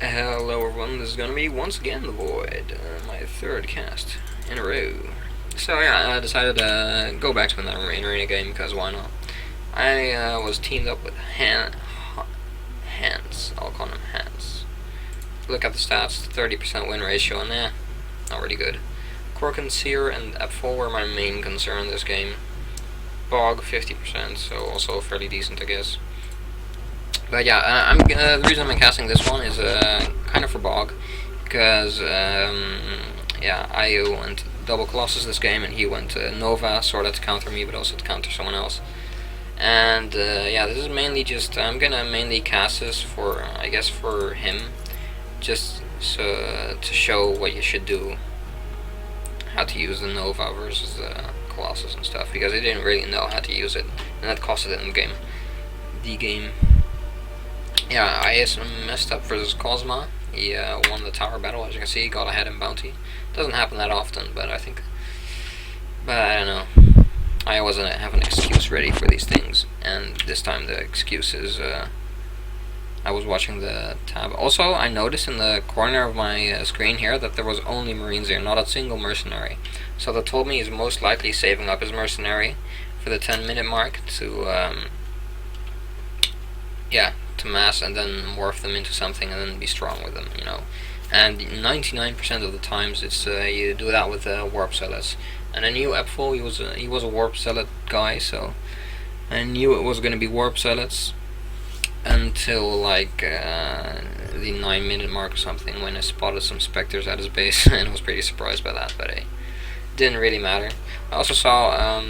Hello everyone, this is gonna be once again the Void, my third cast in a row. So yeah, I decided to go back to another arena game because why not? I was teamed up with Hans. I'll call him Hans. Look at the stats: 30% win ratio, and not really good. Corkin, Seer, and Epful were my main concern in this game. Bog 50%, so also fairly decent, I guess. But yeah, the reason I'm casting this one is kind of for Bog, because yeah, I went double Colossus this game, and he went Nova, sort of to counter me, but also to counter someone else. And yeah, this is mainly just I'm gonna mainly cast this for I guess for him, just so to show what you should do, how to use the Nova versus the Colossus and stuff, because I didn't really know how to use it, and that costed it in the game. Yeah, I messed up versus Cosma. He won the tower battle, as you can see, got ahead in bounty. Doesn't happen that often, but I don't know. I always have an excuse ready for these things, and this time the excuse is I was watching the tab. Also, I noticed in the corner of my screen here that there was only Marines here, not a single mercenary. So that told me he's most likely saving up his mercenary for the 10-minute mark to yeah, to mass and then morph them into something and then be strong with them, you know. And 99% of the times it's you do that with warp zealots. And I knew Epful, he was a warp zealot guy, so I knew it was going to be warp zealots until like the 9-minute mark or something, when I spotted some specters at his base and I was pretty surprised by that, but it didn't really matter. I also saw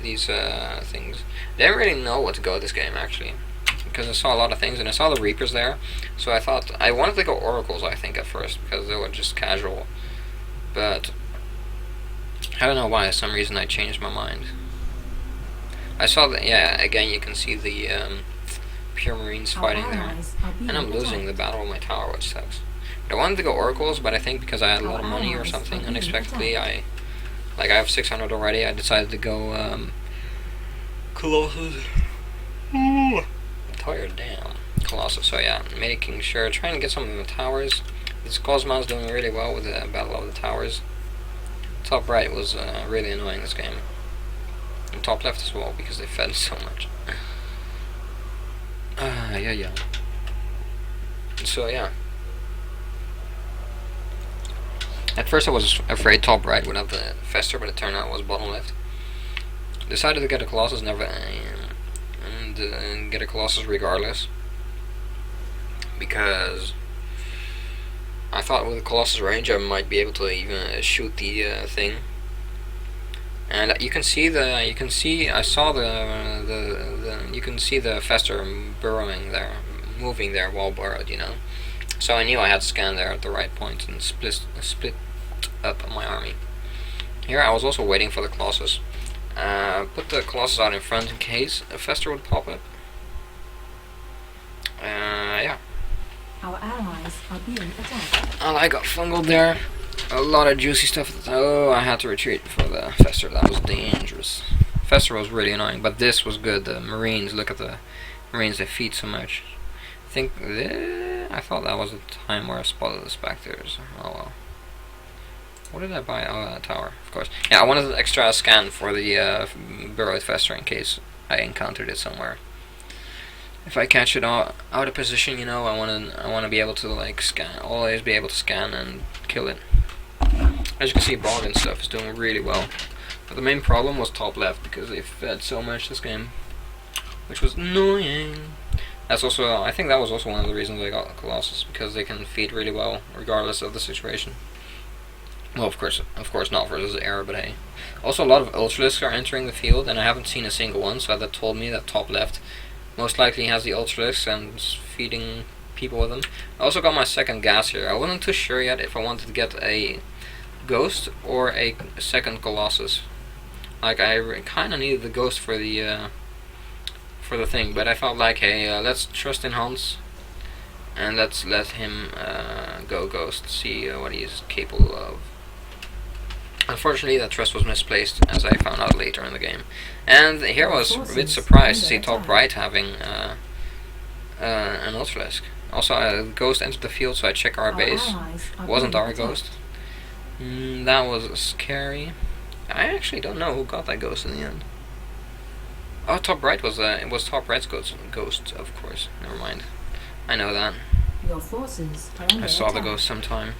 these things. I didn't really know what to go with this game actually, because I saw a lot of things, and I saw the Reapers there, so I thought I wanted to go Oracles, I think, at first, because they were just casual, but I don't know why, for some reason I changed my mind. I saw that, yeah, again you can see the pure Marines fighting there, and I'm losing the battle of my tower, which sucks. But I wanted to go Oracles, but I think because I had a lot of money or something, unexpectedly, I have 600 already, I decided to go Colossus. Tired, damn. Colossus, so yeah, making sure, trying to get some of the towers. This Cosmo's doing really well with the Battle of the Towers. Top right was really annoying this game. And top left as well, because they fed so much. Yeah. So yeah. At first I was afraid top right would have the Fester, but it turned out it was bottom left. Decided to get a Colossus, and get a Colossus regardless, because I thought with the Colossus range I might be able to even shoot the thing. And you can see you can see the Fester burrowing there, moving there while burrowed, you know. So I knew I had to scan there at the right point and split up my army. Here I was also waiting for the Colossus. Put the Colossus out in front in case a Fester would pop up. Yeah. Our allies are being attacked. Oh, I got fungled there. A lot of juicy stuff. Oh, I had to retreat for the Fester. That was dangerous. Fester was really annoying, but this was good. The Marines, look at the Marines, they feed so much. I thought that was the time where I spotted the Spectres. Oh well. What did I buy? Oh, a tower, of course. Yeah, I wanted an extra scan for the burrowed Fester in case I encountered it somewhere. If I catch it out of position, you know, I want to be able to like scan, always be able to scan and kill it. As you can see, Bog and stuff is doing really well. But the main problem was top left, because they fed so much this game, which was annoying. That's also, I think that was also one of the reasons I got Colossus, because they can feed really well regardless of the situation. Well, of course not versus air, but hey. Also, a lot of Ultralisks are entering the field, and I haven't seen a single one, so that told me that top left most likely has the Ultralisks and is feeding people with them. I also got my second gas here. I wasn't too sure yet if I wanted to get a Ghost or a second Colossus. Like, I kind of needed the Ghost for the thing, but I felt like, hey, let's trust in Hans, and let's let him go Ghost, see what he's capable of. Unfortunately, that trust was misplaced, as I found out later in the game. And here I was a bit surprised to see top right having an Ultralisk. Also, a ghost entered the field, so I check our base. allies are Wasn't being our attacked. ghost. That was scary. I actually don't know who got that ghost in the end. Oh, top right was it was top right's ghost, of course. Never mind. I know that. Your forces are under I saw the attack. ghost sometime.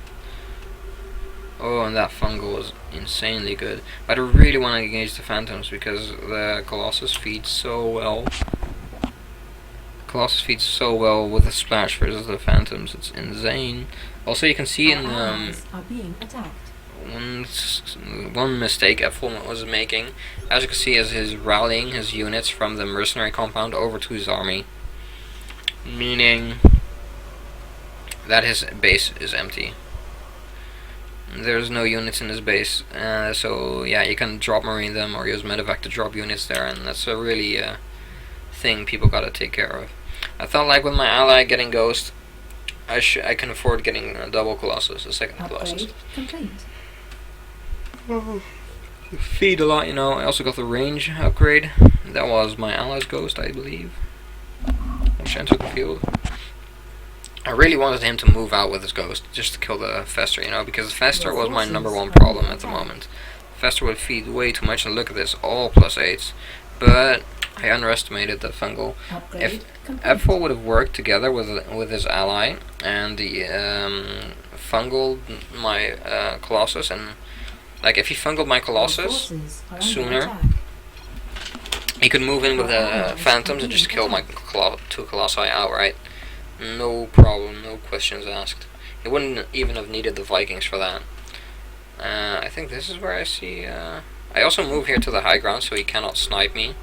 Oh, and that fungal was insanely good. But I really want to engage the phantoms because the colossus feeds so well. Colossus feeds so well with the splash versus the phantoms. It's insane. Also, you can see Our in allies are being attacked. one mistake Ephelm was making, as you can see, is his rallying his units from the mercenary compound over to his army, meaning that his base is empty. There's no units in his base, so yeah, you can drop marine them or use medevac to drop units there, and that's a really thing people gotta take care of. I felt like with my ally getting ghost, I can afford getting a double colossus, a second colossus. Upgrade complete. Feed a lot, you know. I also got the range upgrade. That was my ally's ghost, I believe, which entered the field. I really wanted him to move out with his ghost, just to kill the Fester, you know, because Fester was my number one problem at the moment. Fester would feed way too much, and look at this, all +8s. But I underestimated the fungal. Upgrade If complete. Epfel would have worked together with his ally, and the fungal my Colossus, and like if he fungled my Your Colossus, forces are under sooner, attack. he could move in with the Phantoms and just kill my two Colossi outright. No problem, no questions asked. He wouldn't even have needed the Vikings for that. I think this is where I see. I also move here to the high ground so he cannot snipe me,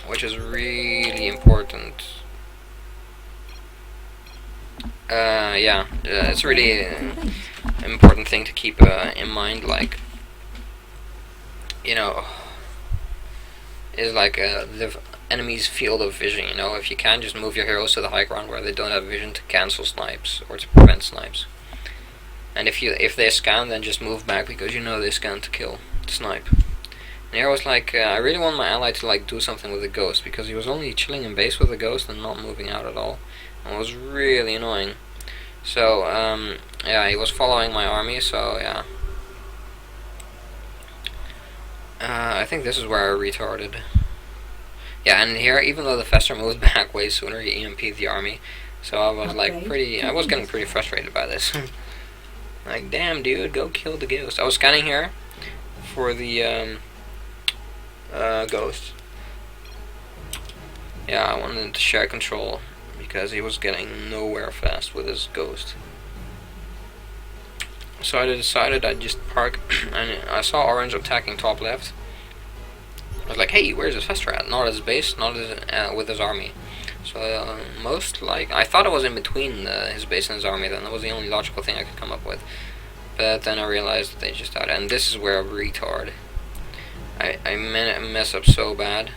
which is really important. Yeah, it's really Complete. important thing to keep in mind. Like, you know, is like the enemy's field of vision. You know, if you can, just move your heroes to the high ground where they don't have vision to cancel snipes or to prevent snipes. And if they scan, then just move back because you know they scan to kill, to snipe. And here I was like, I really want my ally to like do something with the ghost because he was only chilling in base with the ghost and not moving out at all. And it was really annoying. So yeah, he was following my army. So yeah, I think this is where I retarded. Yeah, and here, even though the Fester moved back way sooner, he EMP'd the army. So I was like I was getting pretty frustrated by this. Like, damn, dude, go kill the ghost. I was scanning here for the ghost. Yeah, I wanted to share control because he was getting nowhere fast with his ghost. So I decided I'd just park, and I saw orange attacking top left. I was like, hey, where's his Fester at? Not at his base, not with his army. So I thought it was in between his base and his army. Then that was the only logical thing I could come up with. But then I realized that they just died, and this is where I'm retard. I mess up so bad.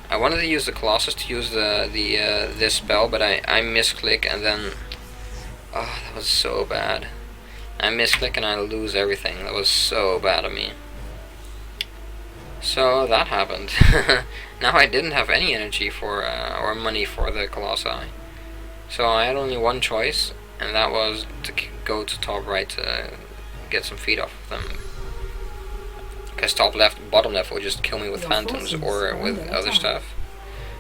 I wanted to use the Colossus to use this spell, but I misclick and then that was so bad. I misclick and I lose everything. That was so bad of me. So that happened. Now I didn't have any energy for or money for the Colossi. So I had only one choice, and that was to go to top right to get some feed off of them. Because top left, bottom left would just kill me with phantoms or with other stuff.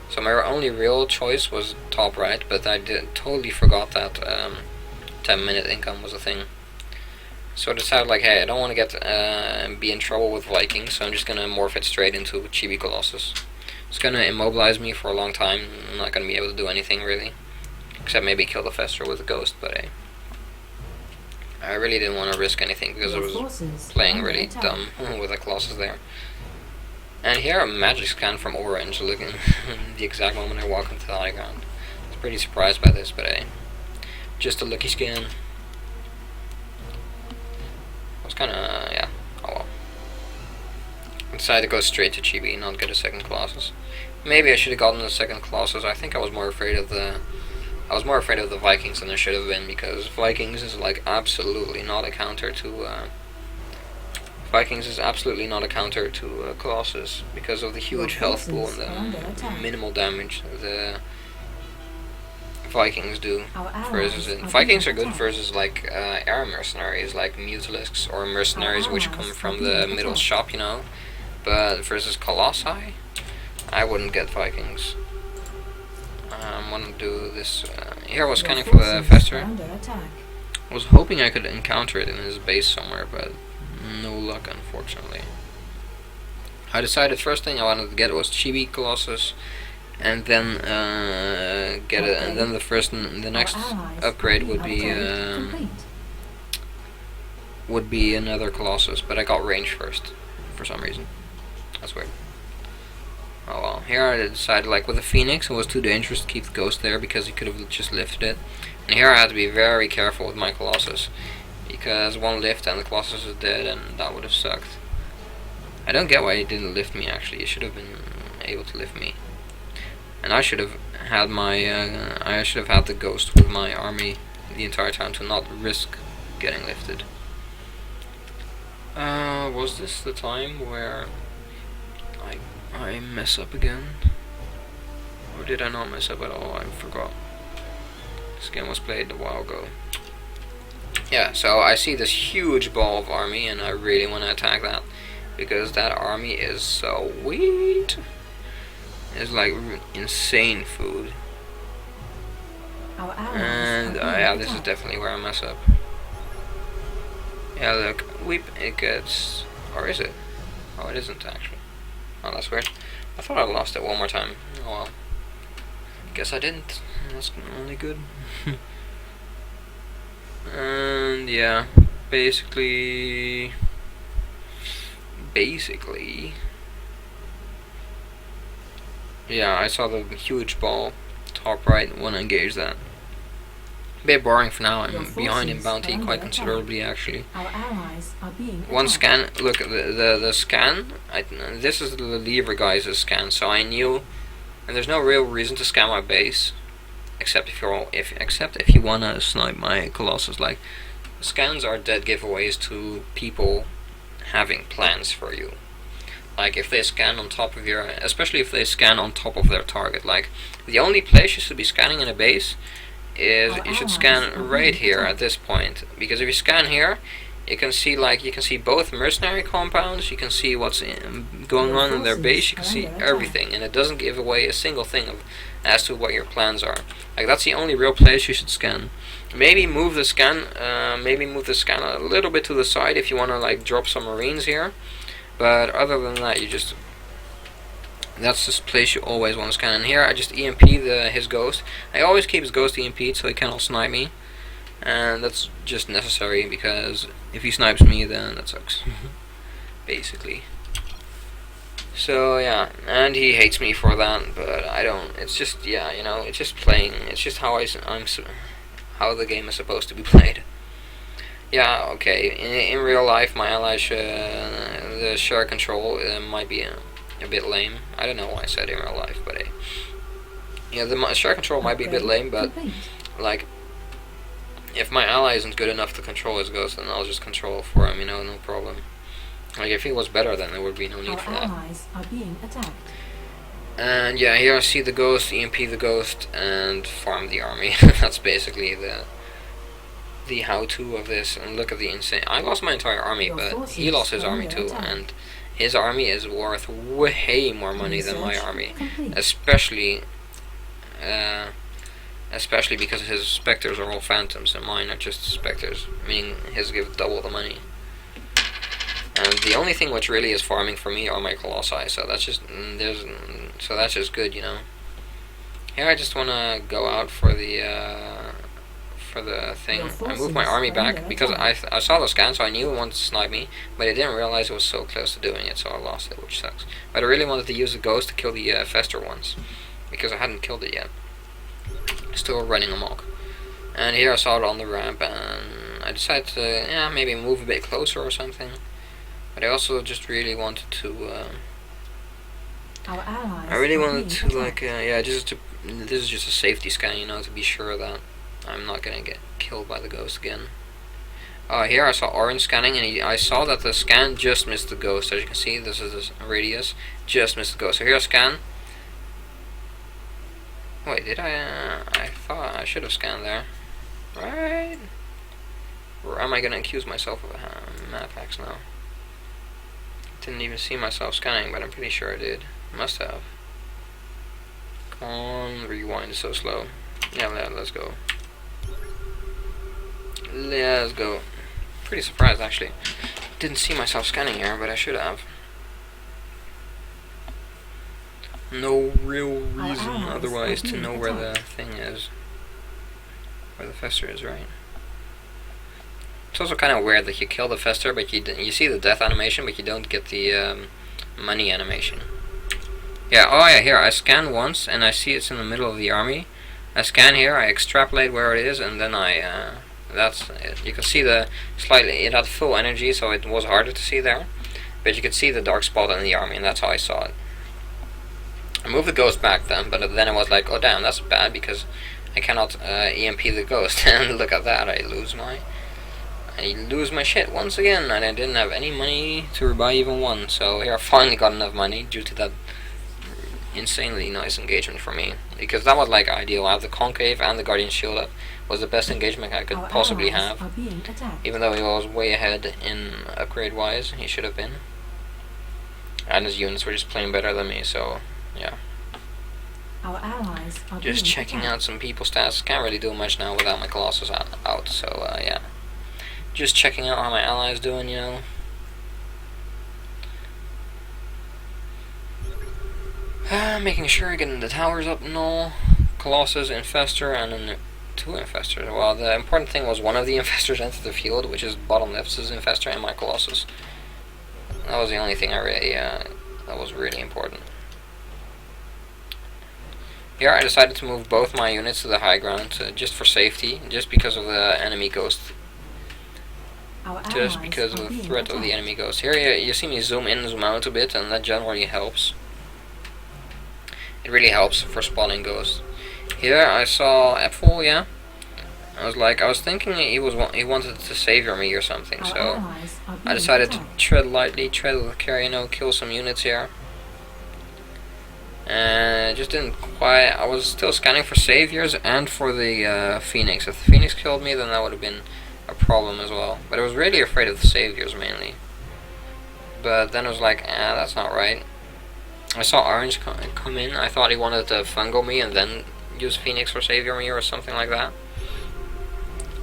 So my only real choice was top right, but I totally forgot that 10-minute income was a thing. So I decided, like, hey, I don't want to get be in trouble with Vikings, so I'm just gonna morph it straight into Chibi Colossus. It's gonna immobilize me for a long time. I'm not gonna be able to do anything really, except maybe kill the Fester with a ghost. But hey, I really didn't want to risk anything because I was playing really dumb with the Colossus there. And here a magic scan from orange, looking the exact moment I walk into the high ground. I was pretty surprised by this, but hey, just a lucky scan. Kinda, yeah, oh well. I decided to go straight to Chibi, not get a second Colossus. Maybe I should have gotten a second Colossus. I think I was more afraid of the Vikings than I should have been, because Vikings is like absolutely not a counter to Colossus because of the huge health pool and the minimal damage. The Vikings do. Our Versus allies are Vikings are being good attacked. versus like air mercenaries, like mutilisks or mercenaries Our which come allies from are the being middle attacked. shop, you know. But versus colossi, I wouldn't get Vikings. I'm gonna do this. Here I was Your scanning for the forces are Fester. under attack. I was hoping I could encounter it in his base somewhere, but no luck, unfortunately. I decided first thing I wanted to get was Chibi Colossus, and then get it, and then the next Our allies upgrade are would be being upgraded. Complete. another Colossus, but I got range first for some reason. That's weird. Oh well. Here I decided, like with the Phoenix, it was too dangerous to keep the Ghost there because he could have just lifted it. And here I had to be very careful with my Colossus, because one lift and the Colossus is dead, and that would have sucked. I don't get why he didn't lift me. Actually, he should have been able to lift me, and I should have had the Ghost with my army the entire time to not risk getting lifted. Was this the time where I mess up again? Or did I not mess up at all? I forgot. This game was played a while ago. Yeah, so I see this huge ball of army and I really want to attack that, because that army is so sweet. It's like insane food. Our allies And are being yeah, this is attacked. definitely where I mess up. Yeah, look, weep, it gets, or is it? Oh, it isn't actually. Oh, that's weird. I thought I lost it one more time. Oh well. Guess I didn't. That's only good. And yeah, basically, yeah, I saw the huge ball top right. Want to engage that. Bit boring for now. Your I'm behind in forces bounty are under quite attack. considerably actually. Our allies are being One attacked. scan. Look, the scan. This is the lever guys' scan. So I knew, and there's no real reason to scan my base, except if you wanna snipe my Colossus. Like, scans are dead giveaways to people having plans for you. Like if they scan on top of your, especially if they scan on top of their target. Like the only place you should be scanning in a base is Our you should allies scan are right being here attacked. at this point, because if you scan here, you can see both mercenary compounds. You can see what's going Your on in their forces base. You can are see under attack. everything, and it doesn't give away a single thing as to what your plans are. Like that's the only real place you should scan. Maybe move the scan. Maybe move the scan a little bit to the side if you want to like drop some marines here. But other than that, that's the place you always want to scan. And here I just EMP his ghost. I always keep his ghost EMP'd so he cannot snipe me. And that's just necessary, because if he snipes me, then that sucks. Basically. So yeah, and he hates me for that, but I don't. It's just, yeah, you know, it's just playing. It's just how how the game is supposed to be played. Yeah, okay. In real life, my allies, the share control might be a bit lame. I don't know why I said in real life, but yeah, the share control might be a bit lame, but Complete. like, if my ally isn't good enough to control his ghost, then I'll just control for him, you know, no problem. Like, if he was better, then there would be no need Our for that. allies are being attacked. And yeah, here I see the ghost, EMP the ghost, and farm the army. That's basically the how-to of this. And look at the insane. I lost my entire army, Your but forces he lost his are army under too, attack. and his army is worth way more money than my Research army, complete. especially because his specters are all phantoms and mine are just specters, meaning his give double the money. And the only thing which really is farming for me are my colossi, so that's just that's just good, you know. Here I just want to go out for the thing. Your I moved my forces army are back under because attack. I saw the scan, so I knew it wanted to snipe me, but I didn't realize it was so close to doing it, so I lost it, which sucks. But I really wanted to use the ghost to kill the Fester ones, because I hadn't killed it yet. Still running amok. And here I saw it on the ramp, and I decided to maybe move a bit closer or something. But I also just really wanted to. Our allies I really are wanted being to attacked. this is just a safety scan, you know, to be sure that I'm not gonna get killed by the ghost again. Here I saw orange scanning, and I saw that the scan just missed the ghost. As you can see, this is this radius, just missed the ghost. So here I scan. Wait, did I? I thought I should have scanned there. Right? Or am I gonna accuse myself of a map hacks now? Didn't even see myself scanning, but I'm pretty sure I did. Must have. Come on, rewind is so slow. Yeah, let's go. Let's go. Pretty surprised actually. Didn't see myself scanning here, but I should have. No real reason otherwise to know where the thing is. Where the fester is, right? It's also kind of weird that you kill the fester, but you see the death animation, but you don't get the money animation. Yeah, oh yeah, here, I scan once, and I see it's in the middle of the army. I scan here, I extrapolate where it is, and then that's it. You can see it had full energy, so it was harder to see there. But you could see the dark spot in the army, and that's how I saw it. I moved the ghost back then, but then it was like, oh damn, that's bad, because I cannot EMP the ghost. And look at that, I lose my shit once again, and I didn't have any money to buy even one. So here I finally got enough money due to that insanely nice engagement for me, because that was like ideal. I have the concave and the guardian shield up. Was the best engagement I could possibly have, even though he was way ahead in upgrade wise. He should have been, and his units were just playing better than me. So yeah, Our allies are just being checking attacked. out some people's stats. Can't really do much now without my colossus out. So yeah, just checking out how my allies doing, you know. Making sure getting the towers up and all. Colossus, Infestor, and then 2 Infestors. Well, the important thing was one of the Infestors entered the field, which is bottom left's Infestor and my Colossus. That was the only thing I really, that was really important. Here I decided to move both my units to the high ground, just for safety, just because of the enemy ghost. Just because of the threat of the enemy ghost. Here you see me zoom in and zoom out a bit, and that generally helps. It really helps for spawning ghosts. Here I saw Apple, yeah. I was thinking he wanted to savior me or something, so I decided to tread lightly, tread with care, you know, kill some units here. And it just didn't quite. I was still scanning for saviors and for the Phoenix. If the Phoenix killed me, then that would have been a problem as well. But I was really afraid of the saviors mainly. But then I was like, that's not right. I saw Orange come in. I thought he wanted to fungal me and then use Phoenix for savior me or something like that.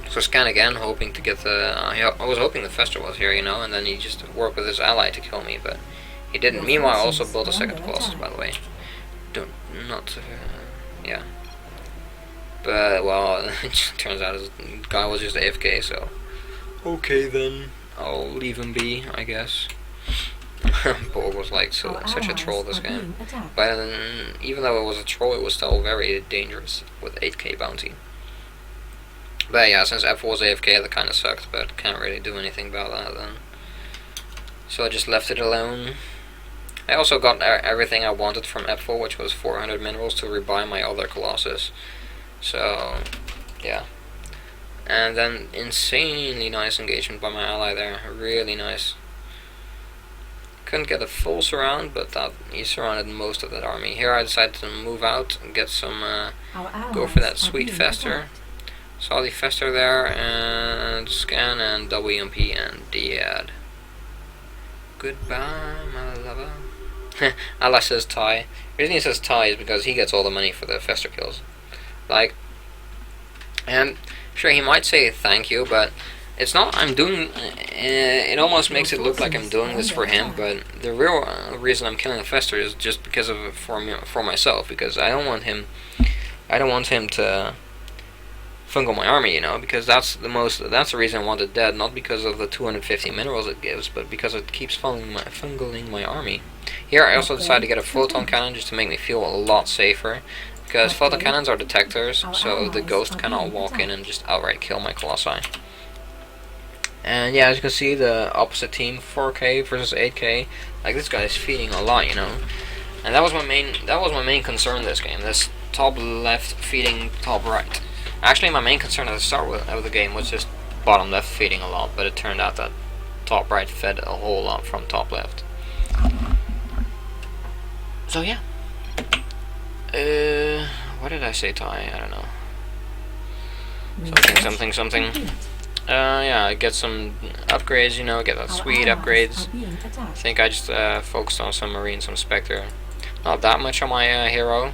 So scan again, hoping to get the. I was hoping the Fester was here, you know, and then he just worked with his ally to kill me, but he didn't. Meanwhile, I also built a second Colossus, by the way. Yeah. But well, it turns out this guy was just AFK, so okay then, I'll leave him be, I guess. Borg was like such a troll this game, but even though it was a troll, it was still very dangerous with 8k bounty. But yeah, since F was AFK, that kind of sucked, but can't really do anything about that then. So I just left it alone. I also got everything I wanted from Epful, which was 400 minerals to rebuy my other Colossus. So, yeah. And then insanely nice engagement by my ally there, really nice. Couldn't get a full surround, but he surrounded most of that army. Here I decided to move out and get some, go for that sweet Fester. Saw the Fester there, and scan and WMP and DAD. Goodbye, my lover. Allah says Ty. The reason he says Ty is because he gets all the money for the Fester kills. Like, and sure, he might say thank you, but it's not. I'm doing. It almost makes it look like I'm doing this for him, but the real reason I'm killing the Fester is just because of for myself. Because I don't want him. I don't want him to fungal my army, you know, because that's the reason I want it dead, not because of the 250 minerals it gives, but because it keeps fungaling my army. Here I also decided to get a photon cannon just to make me feel a lot safer, because photon cannons are detectors, so the ghost cannot walk in and just outright kill my colossi. And yeah, as you can see, the opposite team, 4k versus 8k, like this guy is feeding a lot, you know, and that was my main concern this game, this top left feeding top right. Actually, my main concern at the start of the game was just bottom left feeding a lot, but it turned out that top right fed a whole lot from top left. So yeah. What did I say, Ty? I don't know. Something. Yeah, get some upgrades, you know, get that sweet upgrades. I think I just focused on some Marine, some Spectre. Not that much on my hero.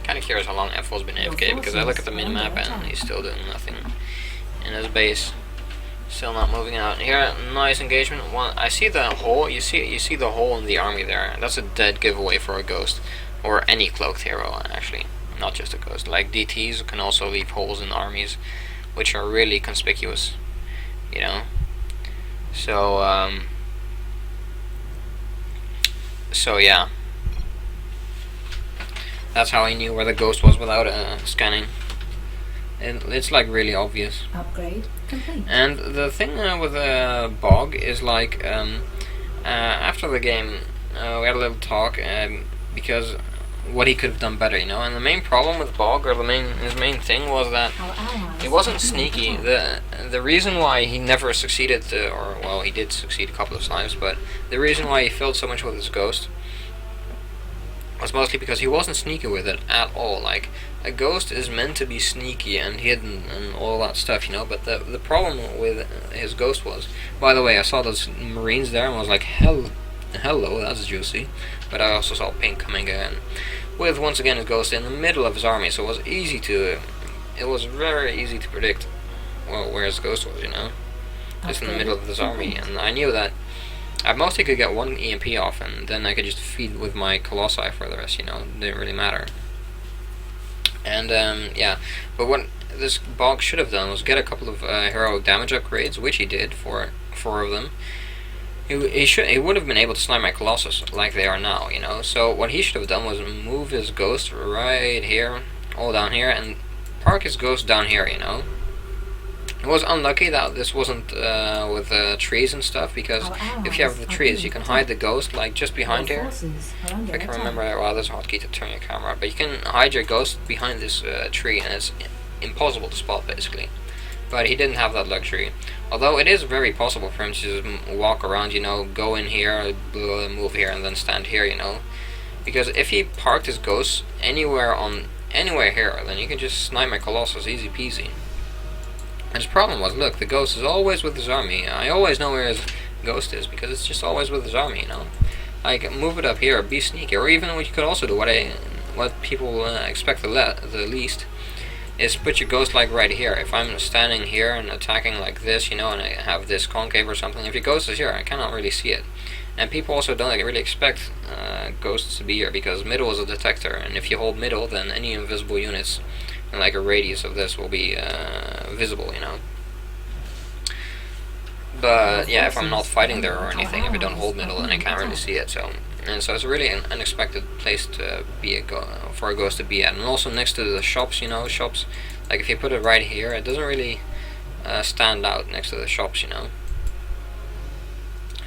Kinda curious how long F4's been AFK, because I look at the minimap and he's still doing nothing in his base. Still not moving out. Here, nice engagement. One, I see the hole. You see the hole in the army there. That's a dead giveaway for a ghost, or any cloaked hero actually, not just a ghost. Like DTs can also leave holes in armies, which are really conspicuous. You know. So so yeah. That's how I knew where the ghost was without scanning. It's like really obvious. Upgrade complete. And the thing with Bog is like after the game we had a little talk because what he could have done better, you know. And the main problem with Bog, or his main thing, was that he wasn't sneaky. The reason why he never succeeded, or well, he did succeed a couple of times, but the reason why he failed so much with his ghost was mostly because he wasn't sneaky with it at all. Like, a ghost is meant to be sneaky and hidden and all that stuff, you know. But the problem with his ghost was, by the way, I saw those Marines there and I was like, hello, that's juicy. But I also saw Pink coming in with, once again, his ghost in the middle of his army, so it was very easy to predict, well, where his ghost was, you know, just in the middle of his army. And I knew that I mostly could get one EMP off, and then I could just feed with my colossi for the rest, you know. It didn't really matter. And yeah, but what this Bog should have done was get a couple of heroic damage upgrades, which he did for 4 of them. He would have been able to snipe my colossus like they are now, you know. So what he should have done was move his ghost right here, all down here, and park his ghost down here, you know. It was unlucky that this wasn't with trees and stuff, because if you have the trees, you can hide the ghost like just behind here. If I can remember, well, there's a hotkey to turn your camera, but you can hide your ghost behind this tree, and it's impossible to spot basically. But he didn't have that luxury. Although it is very possible for him to just walk around, you know, go in here, move here, and then stand here, you know. Because if he parked his ghost anywhere here, then you can just snipe my colossus easy peasy. And his problem was, look, the ghost is always with his army. I always know where his ghost is, because it's just always with his army, you know. Like, move it up here, be sneaky, or even what you could also do, what people expect the least, is put your ghost like right here. If I'm standing here and attacking like this, you know, and I have this concave or something, if your ghost is here, I cannot really see it. And people also don't really expect ghosts to be here, because middle is a detector, and if you hold middle, then any invisible units and like a radius of this will be visible, you know. But yeah, if I'm not fighting there or anything, if I don't hold middle, then I can't really see it. So it's a really unexpected place to be for a ghost to be at. And also next to the shops, you know, shops. Like if you put it right here, it doesn't really stand out next to the shops, you know.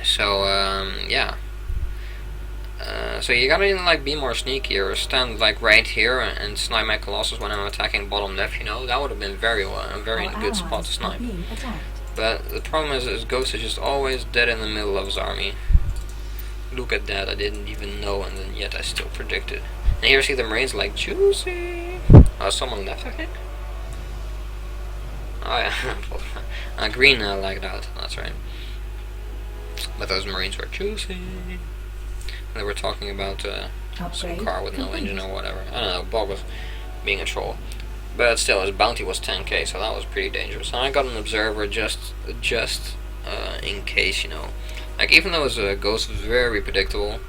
So yeah. So you gotta like be more sneaky, or stand like right here and snipe my colossus when I'm attacking bottom left, you know. That would have been a very good spot to snipe. But the problem is his ghost is just always dead in the middle of his army. Look at that, I didn't even know, and then yet I still predicted. And here you see the Marines like, juicy! Oh, someone left, I think? Oh yeah, green lagged out, that's right. But those Marines were juicy. They were talking about some car with no engine or whatever. I don't know, Bob was being a troll. But still, his bounty was 10k, so that was pretty dangerous. And I got an observer just in case, you know. Like, even though his ghost was very predictable,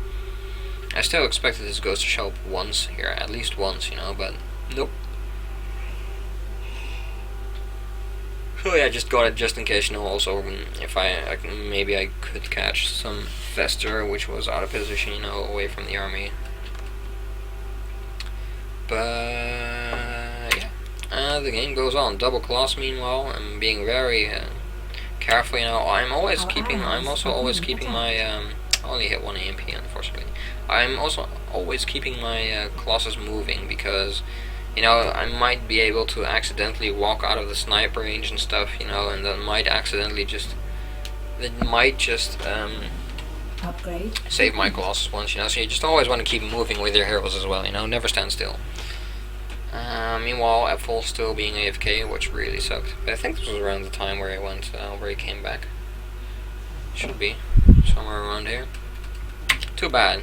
I still expected his ghost to show up once here, at least once, you know, but nope. So yeah, just got it just in case, you know. Also, if maybe I could catch some Fester, which was out of position, you know, away from the army. But yeah, the game goes on. Double class. Meanwhile, I'm being very careful, you know. I'm also always keeping my. I only hit one EMP, unfortunately. I'm also always keeping my colossus moving, because, you know, I might be able to accidentally walk out of the sniper range and stuff, you know, and then might just upgrade save my colossus once, you know. So you just always want to keep moving with your heroes as well, you know. Never stand still. Meanwhile, Apple still being AFK, which really sucked. But I think this was around the time where where he came back. Should be somewhere around here. Too bad.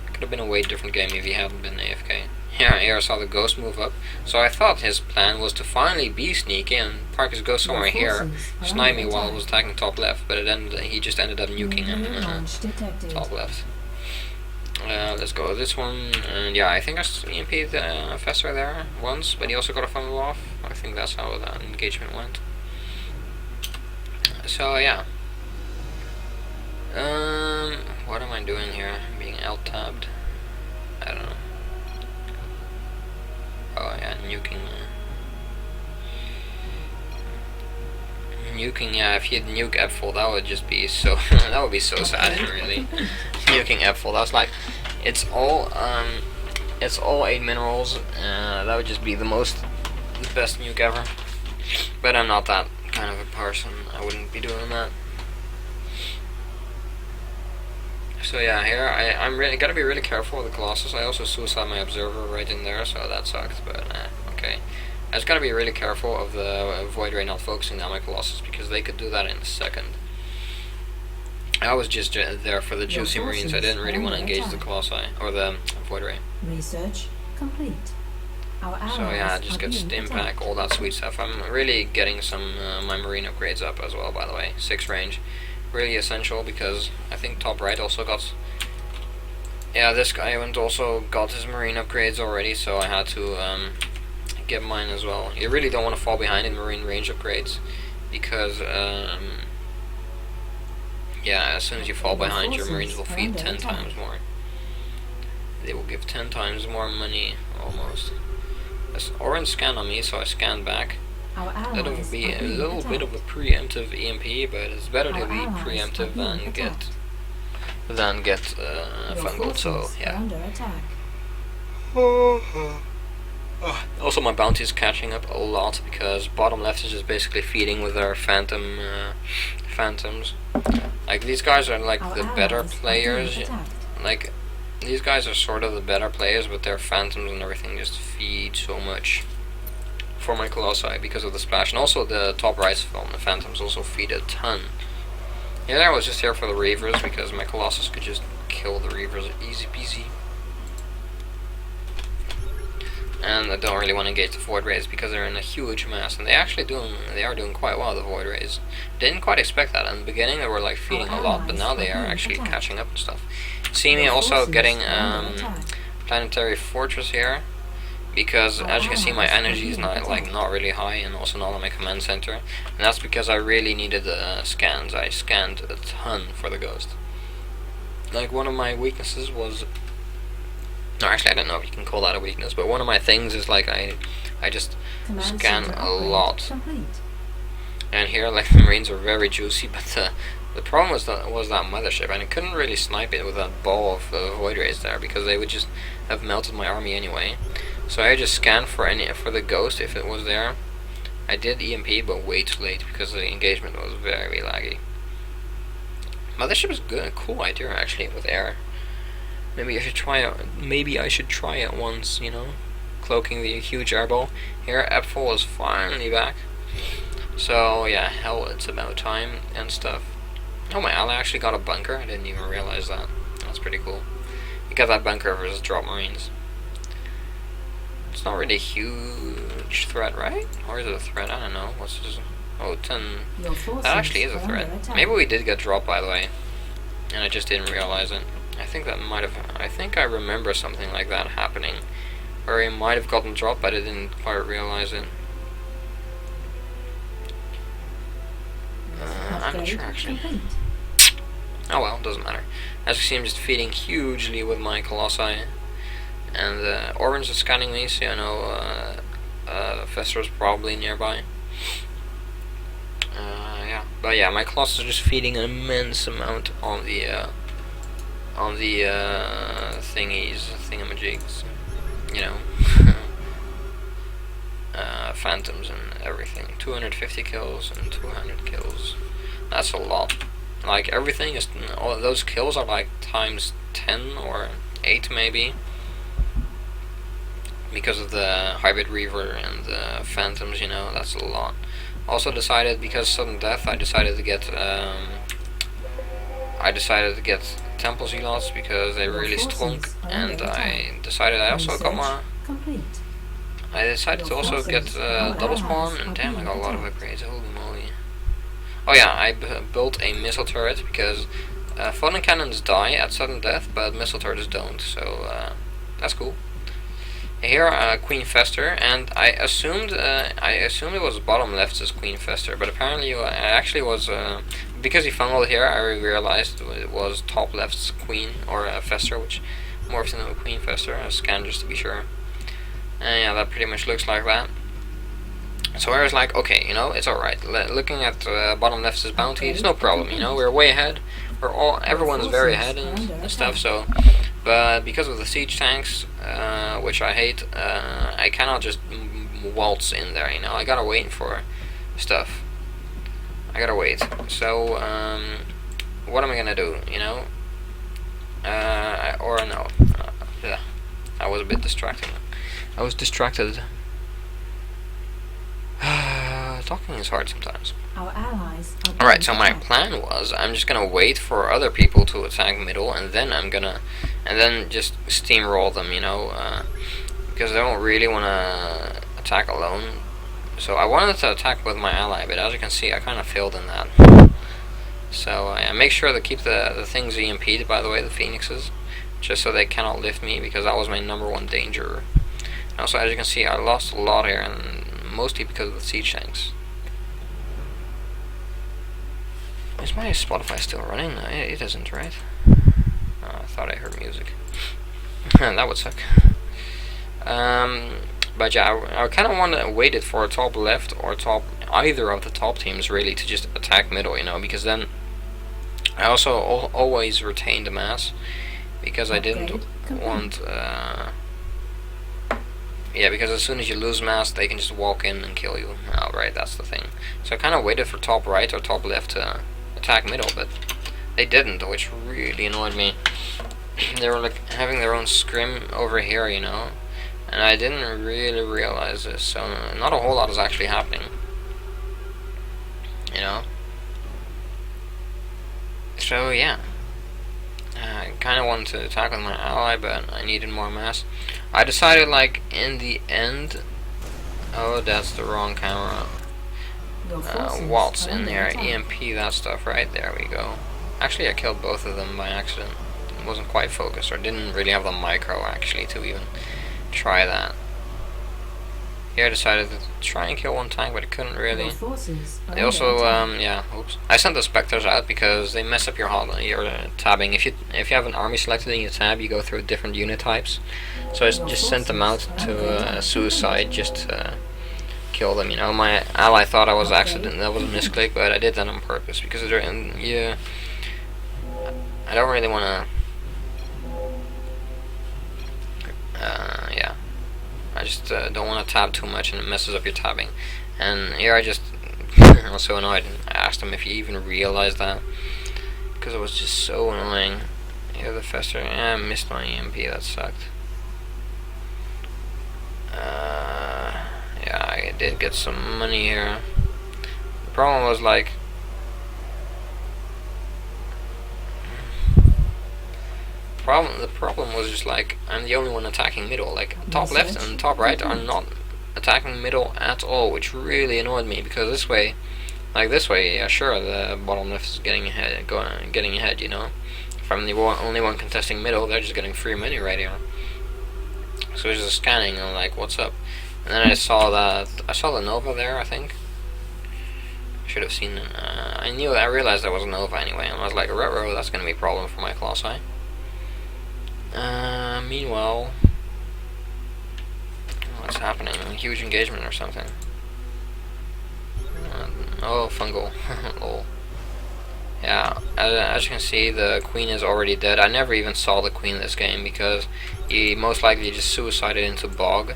Could have been a way different game if he hadn't been AFK. Yeah, here I saw the ghost move up. So I thought his plan was to finally be sneaky and park his ghost somewhere here, snipe me while I was attacking top left, but he just ended up nuking him top left. Let's go with this one, and yeah, I think I EMP'd the Fester there once, but he also got a fumble off. I think that's how that engagement went. So yeah. What am I doing here? Being alt-tabbed? I don't know. Oh yeah, nuking. Nuking, yeah, if you'd nuke Epful, that would just be so that would be so sad, really. Nuking Epful, that's like it's all 8 minerals, that would just be the best nuke ever. But I'm not that kind of a person, I wouldn't be doing that. So yeah, here I'm really gotta be really careful with the Colossus. I also suicide my observer right in there, so that sucked, but okay. I just gotta be really careful of the Void Ray not focusing on my Colossus, because they could do that in a second. I was just there for the juicy Marines. I didn't really want to engage the Colossi, or the Void Ray. Research complete. So yeah, just get stim pack, all that sweet stuff. I'm really getting some my Marine upgrades up as well, by the way. 6 range. Really essential, because I think top right also got... Yeah, this guy also got his Marine upgrades already, so I had to get mine as well. You really don't want to fall behind in Marine range upgrades, because yeah, as soon as you fall behind, your Marines will feed 10 times more. They will give 10 times more money, almost. There's orange scan on me, so I scan back. That'll be a little bit of a preemptive EMP, but it's better to be preemptive than get fungled, so yeah. Also, my bounty is catching up a lot, because bottom left is just basically feeding with our phantoms. Like, these guys are like the better players. Like, these guys are sort of the better players, but their phantoms and everything just feed so much for my Colossi because of the splash. And also the top right film, the phantoms also feed a ton. Yeah, I was just here for the Reavers, because my Colossus could just kill the Reavers easy peasy. And I don't really want to engage the Void Rays because they're in a huge mass, and they are doing quite well, the Void Rays. Didn't quite expect that. In the beginning they were like feeding a lot, but now they are actually catching up and stuff. See me also getting Planetary Fortress here, because as you can see my energy is not really high, and also not on my command center, and that's because I really needed the scans. I scanned a ton for the Ghost. Like, one of my weaknesses was... No, actually, I don't know if you can call that a weakness, but one of my things is like I just scan a lot. And here, like, the Marines are very juicy, but the problem was that mothership, and I couldn't really snipe it with that ball of Void Rays there, because they would just have melted my army anyway. So I just scanned for the Ghost if it was there. I did EMP, but way too late, because the engagement was very laggy. Mothership is good, cool idea actually with air. Maybe I should try it. Maybe I should try it once, you know, cloaking the huge airball. Here, Epful is finally back. So yeah, hell, it's about time and stuff. Oh, my ally actually got a bunker. I didn't even realize that. That's pretty cool. You got that bunker versus drop Marines. It's not really a huge threat, right? Or is it a threat? I don't know. What's this? Oh, 10. That actually is a threat. Maybe we did get dropped, by the way, and I just didn't realize it. I think that might have... I think I remember something like that happening, where he might have gotten dropped, but I didn't quite realize it. I'm not sure, actually. Oh well, doesn't matter. As you see, I'm just feeding hugely with my Colossi. And Orange is scanning me, so I know Fester is probably nearby. Yeah. But yeah, my Colossus is just feeding an immense amount on the thingamajigs, you know, phantoms and everything. 250 kills and 200 kills. That's a lot. Like, everything is, all of those kills are like times 10 or 8 maybe. because of the Hybrid Reaver and the Phantoms, you know, that's a lot. Also decided, because sudden death, I decided to get Temple Zealots because they really stunk, and I decided I also got my. Complete. I decided to also get double spawn, and damn, I got a lot of upgrades. Holy moly! Oh yeah, I built a missile turret because photon cannons die at sudden death, but missile turrets don't. So that's cool. Here, Queen Fester, and I assumed it was bottom left as Queen Fester, but apparently it actually was. Because he fungled here, I realized it was top left's Queen, or Fester, which morphs into a Queen Fester. I scanned just to be sure. And yeah, that pretty much looks like that. So I was like, okay, you know, it's alright. Looking at bottom left's bounty, it's no problem, you know, we're way ahead. Everyone's very ahead and stuff, so. But because of the siege tanks, which I hate, I cannot just waltz in there, you know, I gotta wait for stuff. I gotta wait. So, what am I gonna do, you know? Or no. Yeah, I was a bit distracting. I was distracted. Talking is hard sometimes. Our allies are Alright, so my plan was I'm just gonna wait for other people to attack middle, and then just steamroll them, you know, because I don't really wanna attack alone. So I wanted to attack with my ally, but as you can see, I kind of failed in that. So I make sure to keep the things EMP'd, by the way, the Phoenixes, just so they cannot lift me, because that was my #1 danger. And also, as you can see, I lost a lot here, and mostly because of the siege tanks. Is my Spotify still running? No, it isn't, right? Oh, I thought I heard music. That would suck. But yeah, I kind of waited for a top left or either of the top teams really to just attack middle, you know, because then I also always retained the mass, because I didn't want. Yeah, because as soon as you lose mass, they can just walk in and kill you. Oh, right, that's the thing. So I kind of waited for top right or top left to attack middle, but they didn't, which really annoyed me. They were like having their own scrim over here, you know, and I didn't really realize this, so not a whole lot is actually happening, you know. So yeah, I kind of wanted to attack with my ally, but I needed more mass. I decided, like, in the end. Oh, that's the wrong camera. Waltz in there, EMP that stuff, right? There we go. Actually, I killed both of them by accident. It wasn't quite focused, or didn't really have the micro actually to even try that. Here I decided to try and kill one tank, but I couldn't really. They also, yeah, oops. I sent the Spectres out because they mess up your tabbing. If you have an army selected in your tab, you go through different unit types. So I just sent them out to suicide just to kill them. You know, my ally thought I was accident. That was a misclick, but I did that on purpose because yeah, I don't really want to. Yeah. I just don't want to tab too much, and it messes up your tabbing. And here I just I was so annoyed. I asked him if he even realized that, because it was just so annoying. Here the Fester. Yeah, I missed my EMP. That sucked. Yeah, I did get some money here. The problem was like. The problem was just like I'm the only one attacking middle. Like top left and top right are not attacking middle at all, which really annoyed me, because this way, yeah, sure, the bottom left is getting ahead, you know. If I'm the only one contesting middle, they're just getting free money right here. So I was just scanning and I'm like, what's up? And then I saw the Nova there. I think I should have seen it. I realized there was a Nova anyway, and I was like, ruh-roh, that's gonna be a problem for my class I. Meanwhile, what's happening? A huge engagement or something. Oh, fungal. Lol. Yeah, as you can see, the queen is already dead. I never even saw the queen this game because he most likely just suicided into bog,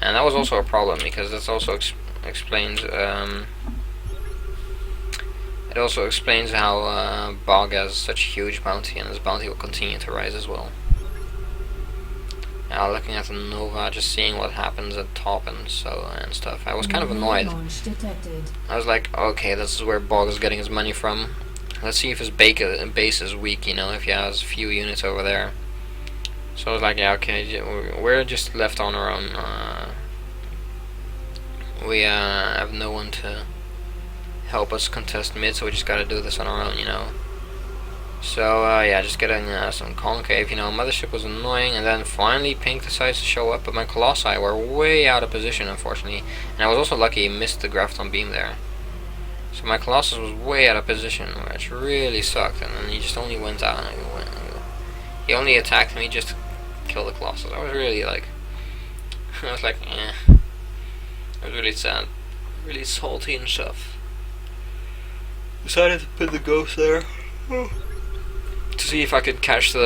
and that was also a problem because this also explains. It also explains how bog has such a huge bounty, and his bounty will continue to rise as well. Looking at the Nova, just seeing what happens at top and stuff. I was kind of annoyed. Launch detected. I was like, okay, this is where Bog is getting his money from. Let's see if his base is weak, you know, if he has a few units over there. So I was like, yeah, okay, we're just left on our own. We have no one to help us contest mid, so we just gotta do this on our own, you know. So yeah, just getting some concave, you know. Mothership was annoying, and then finally Pink decides to show up, but my Colossi were way out of position, unfortunately. And I was also lucky he missed the Graviton beam there. So my Colossus was way out of position, which really sucked, and then he just only went out, and he only attacked me just to kill the Colossus. I was really like, I was like, eh. I was really sad, really salty and stuff. Decided to put the ghost there. To see if I could catch the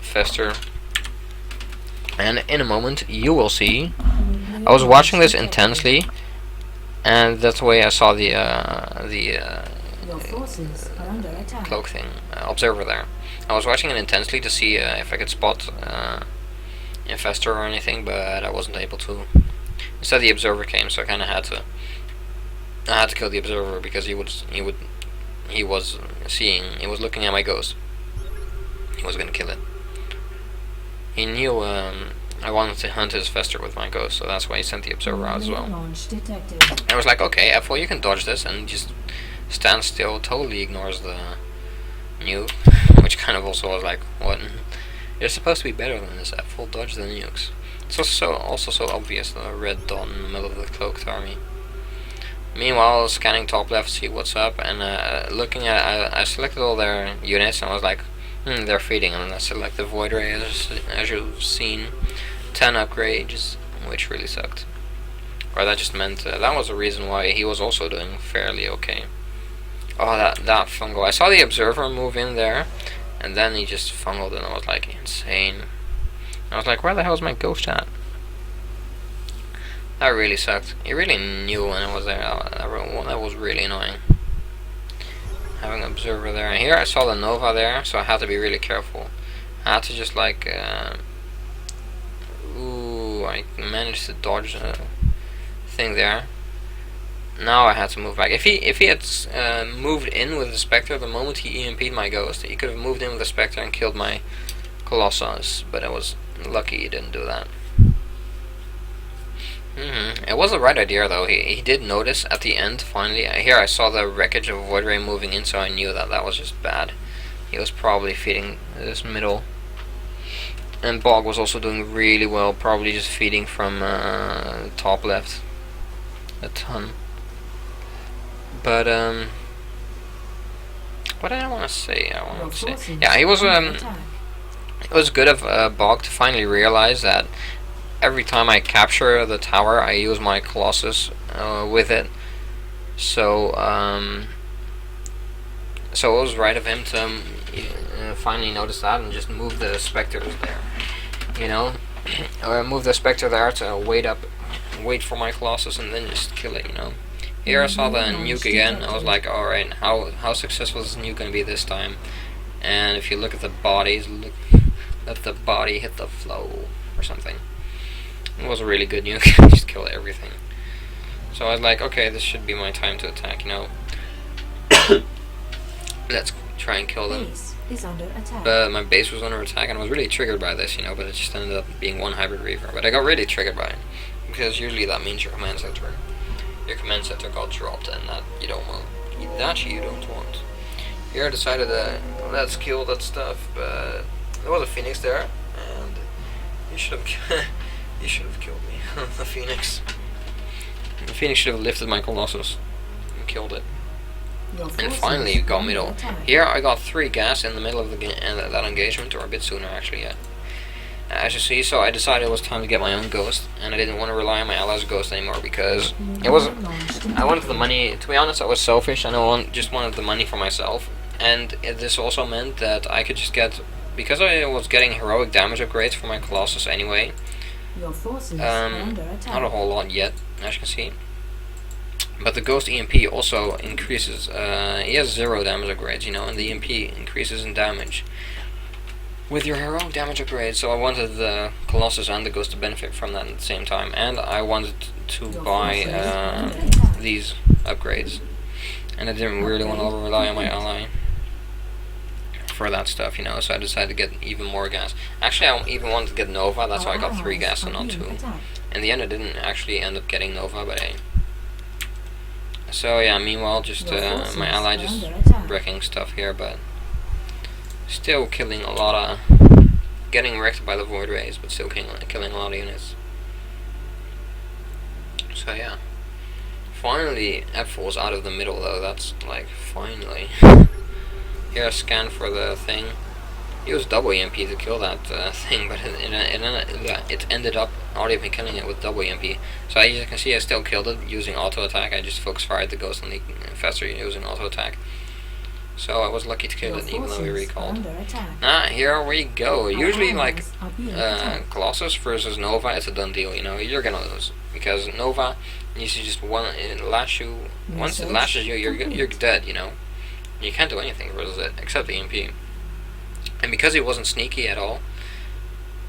Fester, and in a moment you will see. I was watching this intensely, and that's the way I saw the Your forces are under attack. cloak thing observer there. I was watching it intensely to see if I could spot Infestor or anything, but I wasn't able to. Instead, the observer came, so I kind of had to. I had to kill the observer because he was looking at my ghost. He was gonna kill it. He knew I wanted to hunt his Fester with my ghost, so that's why he sent the observer out as well. Launch detected. I was like, okay, F4, you can dodge this, and just stand still. Totally ignores the nuke, which kind of also was like, what? You're supposed to be better than this. F4 dodge the nukes. It's also so obvious, the red dot in the middle of the cloaked army. Meanwhile, scanning top left, see what's up, and looking at, I selected all their units, and I was like, they're feeding, and I select the Void Ray as you've seen, 10 upgrades, which really sucked. Or that just meant, that was the reason why he was also doing fairly okay. Oh, that fungal. I saw the observer move in there, and then he just fungled, and I was like, insane. I was like, where the hell is my ghost at? That really sucked. He really knew when I was there. That was really annoying. Having an observer there. And here I saw the Nova there, so I had to be really careful. I had to just like... ooh, I managed to dodge a thing there. Now I had to move back. If he had moved in with the Spectre the moment he EMP'd my ghost, he could have moved in with the Spectre and killed my Colossus. But I was lucky he didn't do that. It was the right idea though. He did notice at the end finally. Here I saw the wreckage of Void Ray moving in, so I knew that was just bad. He was probably feeding this middle. And Bog was also doing really well, probably just feeding from top left a ton. But what did I want to say? Yeah, he was it was good of Bog to finally realize that every time I capture the tower, I use my Colossus with it. So it was right of him to finally notice that and just move the Spectres there. You know, or move the Spectre there to wait for my Colossus and then just kill it. You know. Here I saw the nuke again. I was like, all right, how successful is this nuke gonna be this time? And if you look at the bodies, let the body hit the flow or something. It was a really good nuke. Just killed everything. So I was like, okay, this should be my time to attack, you know. Let's try and kill them. Base is under attack. But my base was under attack, and I was really triggered by this, you know, but it just ended up being one Hybrid Reaver. But I got really triggered by it, because usually that means your command center got dropped, and that you don't want. Here I decided that let's kill that stuff, but there was a Phoenix there, and he should have he should have killed me. The Phoenix. The Phoenix should have lifted my Colossus and killed it. And finally got middle. Here I got 3 gas in the middle of that engagement, or a bit sooner actually, yeah. As you see, so I decided it was time to get my own ghost, and I didn't want to rely on my allies' ghost anymore because it was. I wanted the money. To be honest, I was selfish, and I just wanted the money for myself. And this also meant that I could just get, because I was getting heroic damage upgrades for my Colossus anyway. Your forces are under attack. Not a whole lot yet, as you can see. But the Ghost EMP also increases. He has 0 damage upgrades, you know, and the EMP increases in damage. with your heroic damage upgrade. So I wanted the Colossus and the Ghost to benefit from that at the same time, and I wanted to buy these upgrades, and I didn't really want to rely on my ally for that stuff, you know, so I decided to get even more gas. Actually, I even wanted to get Nova, that's why I got 3 gas and not 2. In the end, I didn't actually end up getting Nova, but hey. So yeah, meanwhile, just my ally just wrecking stuff here, but still killing a lot of, getting wrecked by the Void Rays, but still killing a lot of units. So yeah, finally Epful's out of the middle though, that's like, finally. Here, scan for the thing. Use double EMP to kill that thing, but it ended up not even killing it with double EMP. So as you can see, I still killed it using auto attack. I just focus fired the Ghost on the Fester using auto attack. So I was lucky to kill it, even though we recalled. Here we go. Usually, like Colossus versus Nova, it's a done deal. You know, you're gonna lose because Nova needs to just lash you. Once it lashes you, you're dead. You know. You can't do anything versus it, except the EMP. And because he wasn't sneaky at all,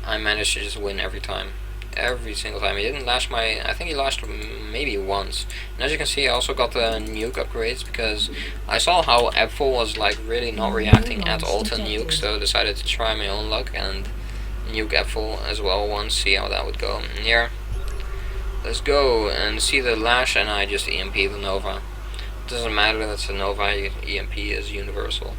I managed to just win every time. Every single time. He didn't lash I think he lashed maybe once. And as you can see, I also got the nuke upgrades, because I saw how Epful was like really not reacting at all to nuke, so I decided to try my own luck and nuke Epful as well once, see how that would go. And here, let's go and see the lash, and I just EMP the Nova. Doesn't matter that it's a Nova, EMP is universal.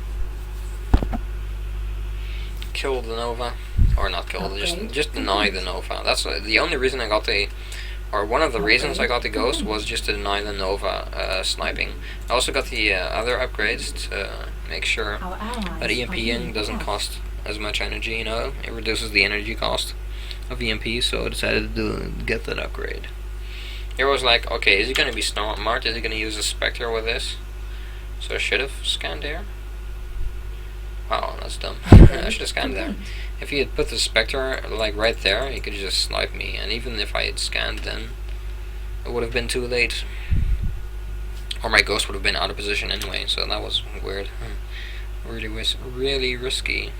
Kill the Nova, or not kill, just deny the Nova. That's the only reason I got or one of the reasons I got the Ghost was just to deny the Nova sniping. I also got the other upgrades to make sure that EMPing doesn't cost as much energy, you know, it reduces the energy cost of EMP, so I decided to get that upgrade. Here was like, okay, is he going to be smart? Is he going to use a Spectre with this? So I should have scanned there. Wow, that's dumb. I should have scanned there. If he had put the Spectre like right there, he could just snipe me. And even if I had scanned then, it would have been too late. Or my Ghost would have been out of position anyway, so that was weird. Really risky.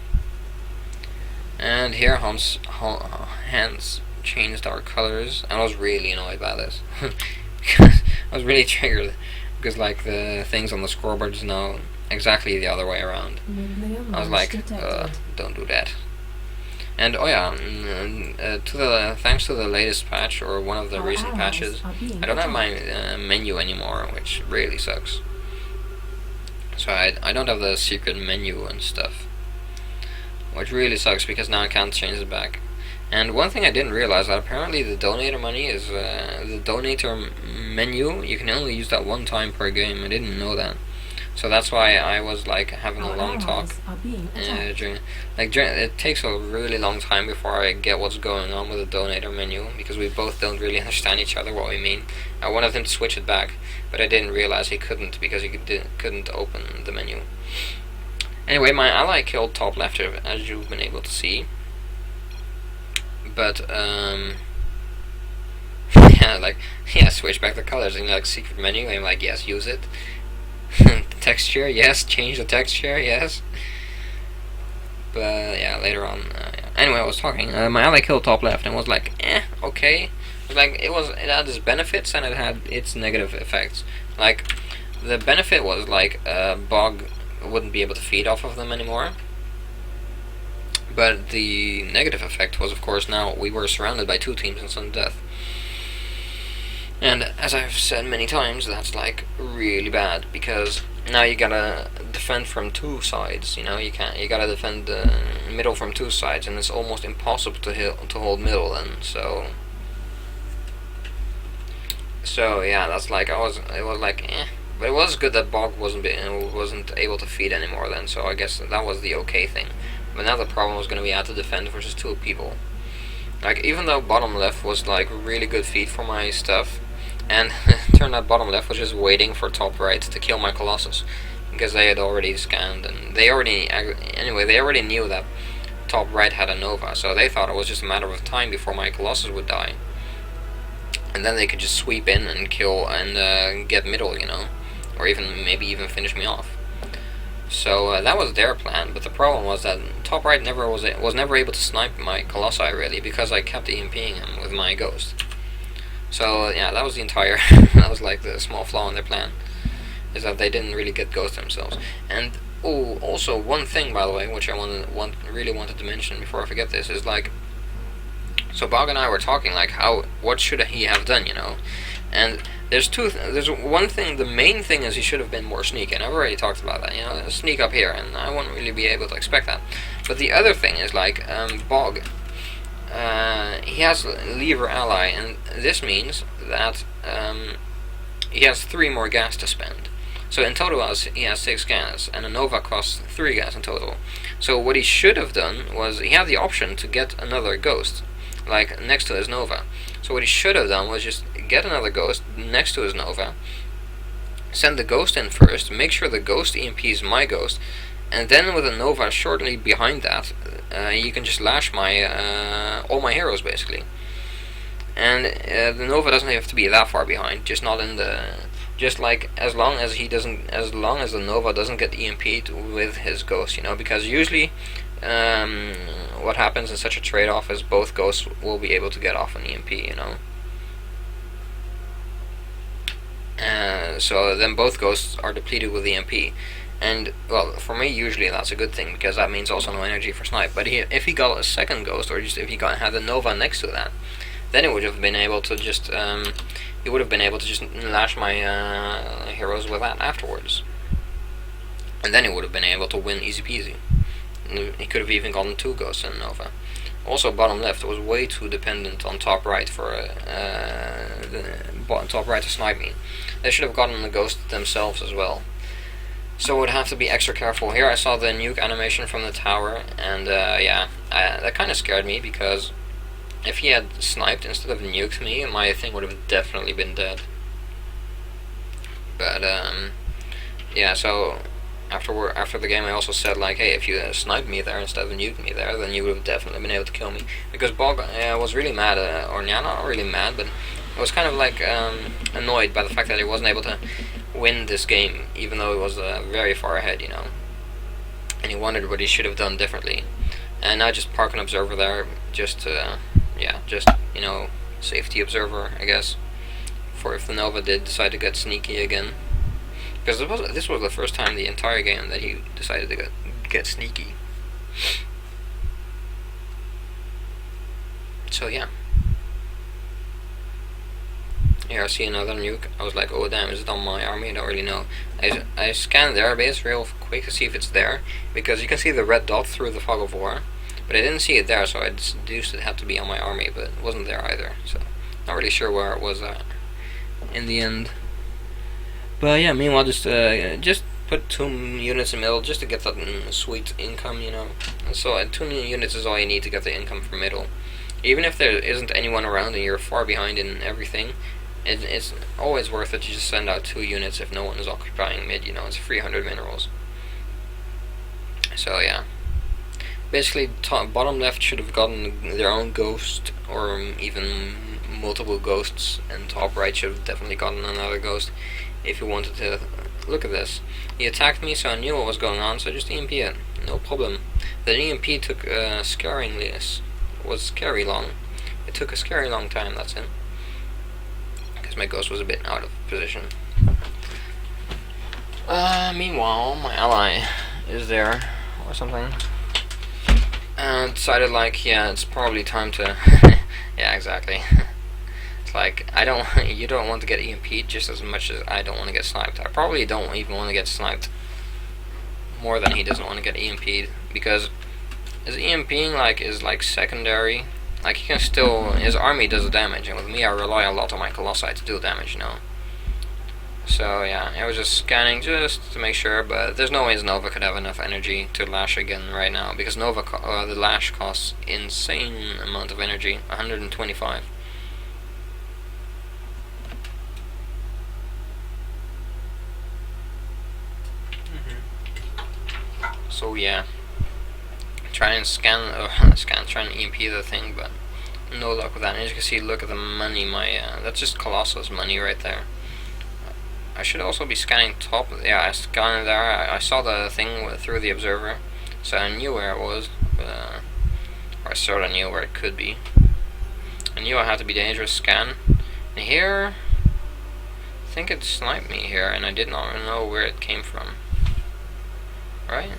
And here Hans changed our colors. I was really annoyed by this. I was really triggered because like the things on the scoreboard is now exactly the other way around. I was like, don't do that. And oh yeah, thanks to the latest patch, or one of the recent patches, I don't have my menu anymore, which really sucks. So I don't have the secret menu and stuff, which really sucks because now I can't change it back. And one thing I didn't realize, that apparently the donator money is the donator menu. You can only use that one time per game. I didn't know that, so that's why I was like having a long talk. It takes a really long time before I get what's going on with the donator menu, because we both don't really understand each other what we mean. I wanted him to switch it back, but I didn't realize he couldn't, because he couldn't open the menu. Anyway, my ally killed top left, as you've been able to see. But yeah, switch back the colors, and like secret menu, I'm like, yes, use it. Texture, yes, change the texture, yes. But yeah, later on, yeah. Anyway, I was talking. My ally killed top left, and was like, okay. It was like it had its benefits and it had its negative effects. Like the benefit was like Bog wouldn't be able to feed off of them anymore. But the negative effect was, of course, now we were surrounded by 2 teams in sudden death. And as I've said many times, that's like really bad, because now you gotta defend from 2 sides. You know, you gotta defend the middle from 2 sides, and it's almost impossible to hold middle then. So yeah, that's like it was like but it was good that Bog wasn't able to feed anymore then. So I guess that was the okay thing. But now the problem was going to be how to defend versus 2 people. Like, even though bottom left was like really good feed for my stuff, and it turned out bottom left was just waiting for top right to kill my Colossus, because they had already scanned, and they already knew that top right had a Nova, so they thought it was just a matter of time before my Colossus would die, and then they could just sweep in and kill and get middle, you know, or maybe even finish me off. So that was their plan, but the problem was that top right was never able to snipe my colossi really because I kept EMPing him with my ghost. So yeah, that was the entire that was like the small flaw in their plan, is that they didn't really get ghost themselves. And oh, also one thing by the way, which I really wanted to mention before I forget this, is like, so Bog and I were talking like what should he have done, and there's there's one thing. The main thing is he should have been more sneaky, and I've already talked about that. Sneak up here, and I wouldn't really be able to expect that. But the other thing is like Bog. He has lever ally, and this means that he has 3 more gas to spend. So in total he has 6 gas, and a Nova costs 3 gas in total. So what he should have done was he had the option to get another ghost, like next to his Nova. So what he should have done was just get another ghost next to his Nova, send the ghost in first, make sure the ghost EMPs my ghost, and then with a Nova shortly behind that, you can just lash my all my heroes basically. And the Nova doesn't have to be that far behind, just not in the, just like as long as the Nova doesn't get EMP'd with his ghost, because usually what happens in such a trade-off is both ghosts will be able to get off an EMP, so then both ghosts are depleted with EMP. And, well, for me, usually that's a good thing, because that means also no energy for snipe. But if he got a second ghost, or just if he had the Nova next to that, then it would have been able to just, he would have been able to just lash my heroes with that afterwards. And then he would have been able to win easy peasy. He could have even gotten 2 ghosts in Nova. Also, bottom left was way too dependent on top right for the top right to snipe me. They should have gotten the ghost themselves as well. So would have to be extra careful. Here I saw the nuke animation from the tower, and yeah, that kind of scared me, because if he had sniped instead of nuked me, my thing would have definitely been dead. But yeah, so after the game I also said like, hey, if you sniped me there instead of nuked me there, then you would have definitely been able to kill me. Because Bog was really mad, or yeah, not really mad, but I was kind of like annoyed by the fact that he wasn't able to win this game, even though he was very far ahead, and he wondered what he should have done differently. And I just park an observer there, just to, yeah, just, safety observer, I guess, for if the Nova did decide to get sneaky again. Because this was the first time the entire game that he decided to get sneaky. So yeah. Here I see another nuke. I was like, oh damn, is it on my army? I don't really know. I scanned the airbase real quick to see if it's there, because you can see the red dot through the fog of war, but I didn't see it there, so I deduced it had to be on my army, but it wasn't there either, so not really sure where it was at in the end. But yeah, meanwhile, just put 2 units in the middle just to get that sweet income, So 2 units is all you need to get the income from middle. Even if there isn't anyone around and you're far behind in everything, it's always worth it to just send out 2 units if no one is occupying mid, it's 300 minerals. So yeah. Basically, bottom left should have gotten their own ghost, or even multiple ghosts, and top right should have definitely gotten another ghost if he wanted to. Look at this. He attacked me, so I knew what was going on, so just EMP it. No problem. The EMP took was scary long. It took a scary long time, that's it. Because my ghost was a bit out of position. Meanwhile, my ally is there, or something. And decided like, yeah, it's probably time to... yeah, exactly. It's like, you don't want to get EMP'd just as much as I don't want to get sniped. I probably don't even want to get sniped more than he doesn't want to get EMP'd, because his EMPing is secondary. Like, he can still, his army does the damage, and with me I rely a lot on my colossi to do damage, So yeah, I was just scanning just to make sure, but there's no way his Nova could have enough energy to lash again right now, because the lash costs insane amount of energy, 125. So yeah, try and try and EMP the thing, but no luck with that. And as you can see, look at the money, that's just Colossus money right there. I should also be scanning top. Yeah, I scanned there. I saw the thing through the observer, so I knew where it was. Or I sort of knew where it could be. I knew I had to be dangerous. Scan. And here, I think it sniped me here, and I did not know where it came from. Right?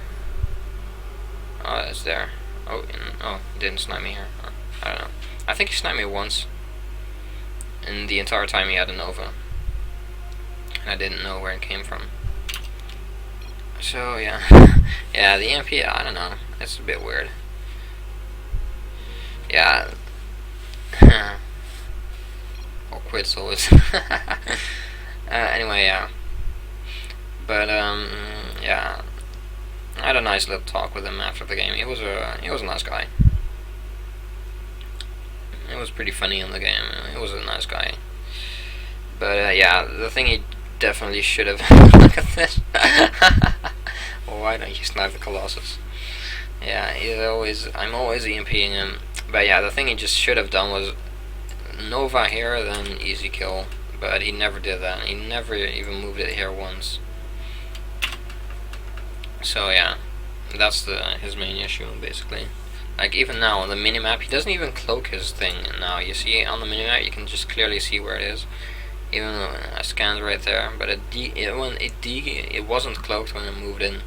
Oh, it's there. Oh, it didn't snipe me here. I don't know. I think he sniped me once. And the entire time he had a Nova. And I didn't know where it came from. So, yeah. Yeah, the EMP, I don't know. It's a bit weird. Yeah. Or quits always. Anyway, yeah. But, yeah. I had a nice little talk with him after the game. He was a nice guy. It was pretty funny in the game. He was a nice guy. But yeah, the thing he definitely should have. Look at this. Why don't you snipe the Colossus? Yeah, I'm always EMPing him. But yeah, the thing he just should have done was Nova here, then easy kill. But he never did that. He never even moved it here once. So yeah, that's his main issue basically. Like even now on the minimap, he doesn't even cloak his thing. Now you see on the minimap, you can just clearly see where it is. Even though I scanned right there, but it wasn't cloaked when I moved in.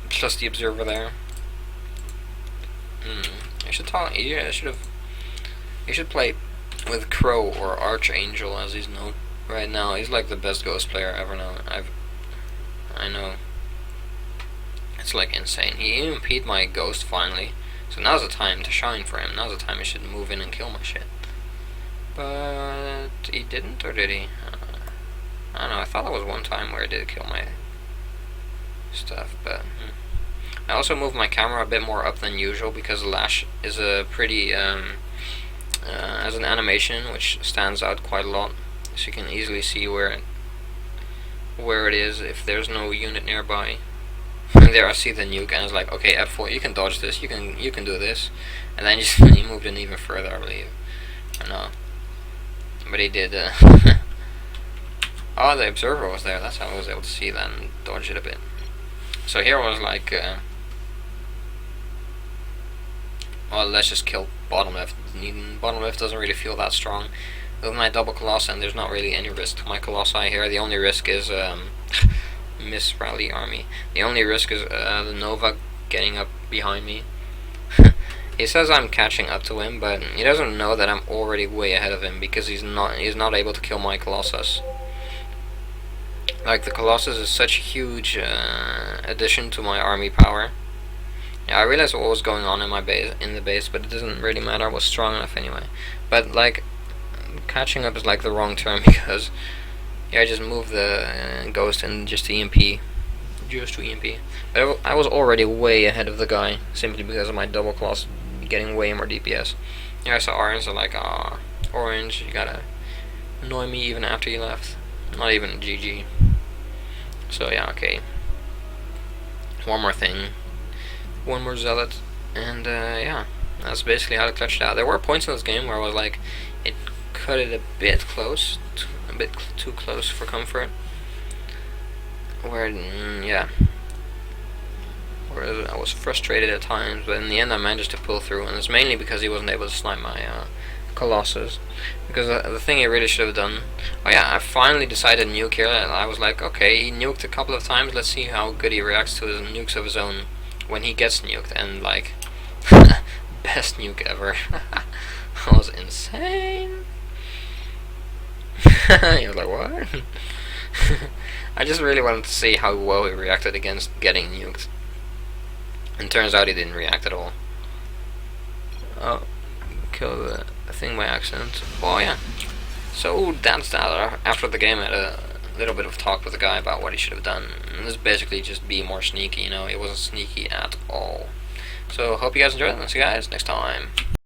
Plus the observer there. I should talk. Yeah, you should play with Crow or Archangel as he's known right now. He's like the best Ghost player ever known. I know. It's like insane. He EMP'd my Ghost finally, so now's the time to shine for him. Now's the time he should move in and kill my shit. But he didn't, or did he? I don't know. I thought there was one time where he did kill my stuff, but I also moved my camera a bit more up than usual because Lash is a pretty has an animation which stands out quite a lot, so you can easily see where it is if there's no unit nearby. And there I see the nuke, and it's like, okay, F4, you can dodge this, you can do this, and then just he moved in even further, I believe. I know, but he did. Oh, the observer was there. That's how I was able to see that and dodge it a bit. So here was like, well, let's just kill bottom left. Bottom left doesn't really feel that strong. With my double Colossi, and there's not really any risk to my Colossi here. The only risk is Miss Rally Army. The only risk is the Nova getting up behind me. He says I'm catching up to him, but he doesn't know that I'm already way ahead of him because he's not able to kill my Colossus. Like, the Colossus is such a huge addition to my army power. Yeah, I realized what was going on in the base, but it doesn't really matter. I was strong enough anyway. But like, catching up is like the wrong term because yeah, I just moved the Ghost and just to EMP, But I was already way ahead of the guy simply because of my double claws getting way more DPS. Yeah, I saw Orange. I'm like, ah, Orange, you gotta annoy me even after you left. Not even GG. So yeah, okay. One more thing. One more Zealot. And yeah, that's basically how to clutch it out. There were points in this game where I was like, it cut it a bit close. A bit too close for comfort. Where, yeah. Where I was frustrated at times, but in the end I managed to pull through. And it's mainly because he wasn't able to snipe my Colossus. Because the thing he really should have done. Oh yeah, I finally decided nuke here, and I was like, okay, he nuked a couple of times, let's see how good he reacts to his nukes of his own when he gets nuked. And like, best nuke ever. That was insane. He was like, what? I just really wanted to see how well he reacted against getting nuked. And turns out he didn't react at all. Oh, kill the thing by accident. Oh yeah. So that's that. After the game I had a little bit of talk with the guy about what he should have done. And this is basically just be more sneaky, you know. He wasn't sneaky at all. So hope you guys enjoyed it. See you guys next time.